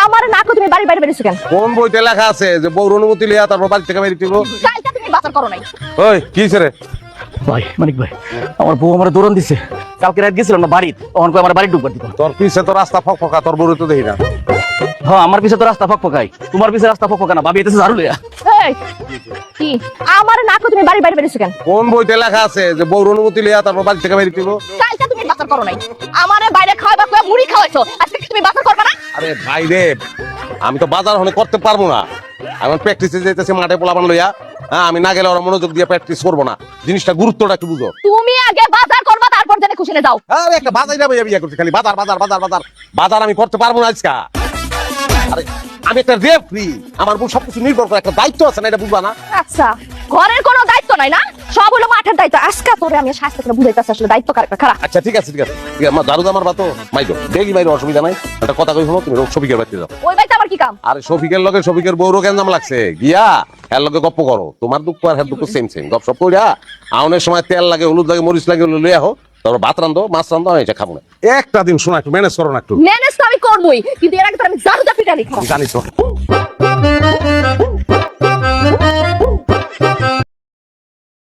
আমার না কো তুমি বাড়ি বাইরে বেরিয়েছো কেন? কোন বইতে লেখা আছে যে বউর অনুমতি লিয়া তারপর বাড়ি থেকে বেরিয়ে দিব? কালকে তুমি বাজার করো নাই। ওই কি রে ভাই মানিক ভাই, আমার বউ আমার দৌড়ান দিছে। কালকে রাত গেছিলাম না বাড়ি, তখন কই আমার বাড়ি ঢুকবার দিত। তোর পিছে তো রাস্তা ফকফকা, তোর বউরে তো দেখি না। হ্যাঁ, আমার পিছে তো রাস্তা ফকফকাই, তোমার পিছে রাস্তা ফকফকা না। ভাবি এতেছে ঝাড়ু লইয়া। এই কি আমার না কো তুমি বাড়ি বাইরে বেরিয়েছো কেন? কোন বইতে লেখা আছে যে বউর অনুমতি লিয়া তারপর বাড়ি থেকে বেরিয়ে দিব? কালকে তুমি বাজার করো নাই। আমারে বাইরে খাওয়াবা কই মুড়ি খাওয়াইছো, আজকে কি তুমি বাজার করবে না? আরে ভাই রে, আমি তো বাজার হলে করতে পারবো না। আমি প্র্যাকটিসে যেতেছি মাঠে পোলাপান লইয়া। হ্যাঁ, আমি না গেলে ওরা মনোযোগ দিয়ে প্র্যাকটিস করবো না। জিনিসটা গুরুত্বটা কি বুঝো? তুমি আগে বাজার করবা, তারপর জেনে খুশি যাও। আরে একটা বাজার যাবে বিয়ে করছি, খালি বাজার বাজার বাজার বাজার বাজার আমি করতে পারবো না আজকে। আরে আমি একটা রেফারি, আমার উপর সবকিছু নির্ভর করে, একটা দায়িত্ব আছে না, এটা বুঝবা না? আচ্ছা, ঘরের কোনো দায়িত্ব নাই না, সব হলো মাঠের দায়িত্ব। আজকে তোরে আমি শাস্তি করে বুঝাইতাছি আসলে দায়িত্ব কার খারাপ। আচ্ছা ঠিক আছে ঠিক আছে ঠিক আছে, আমার দারু আমার বাতো মাইজো দেখি বাইরে, অসুবিধা নাই। একটা কথা কই শোনো, তুমি শফিকের বাড়িতে যাও। ওই বাড়িতে আমার কি কাম? আরে শফিকের লগে শফিকের বউরও কেন লাগছে, গিয়া এর লগে গপ্প করো। তোমার দুঃখ আর হ্যাঁ দুঃখ সেম সেম, গপ সপ কইরা আউনের সময় তেল লাগে, হলুদ লাগে, মরিচ লাগে, লইয়া হোক, তারপর ভাত রান্ধো, মাছ রান্ধো, আমি এটা খাবো না। একটা দিন শোনা, একটু ম্যানেজ করো না একটু। ম্যানেজ তো আমি করবই, কিন্তু এর আগে তো আমি জারুদা পিটানি খারাপ। জানিস তো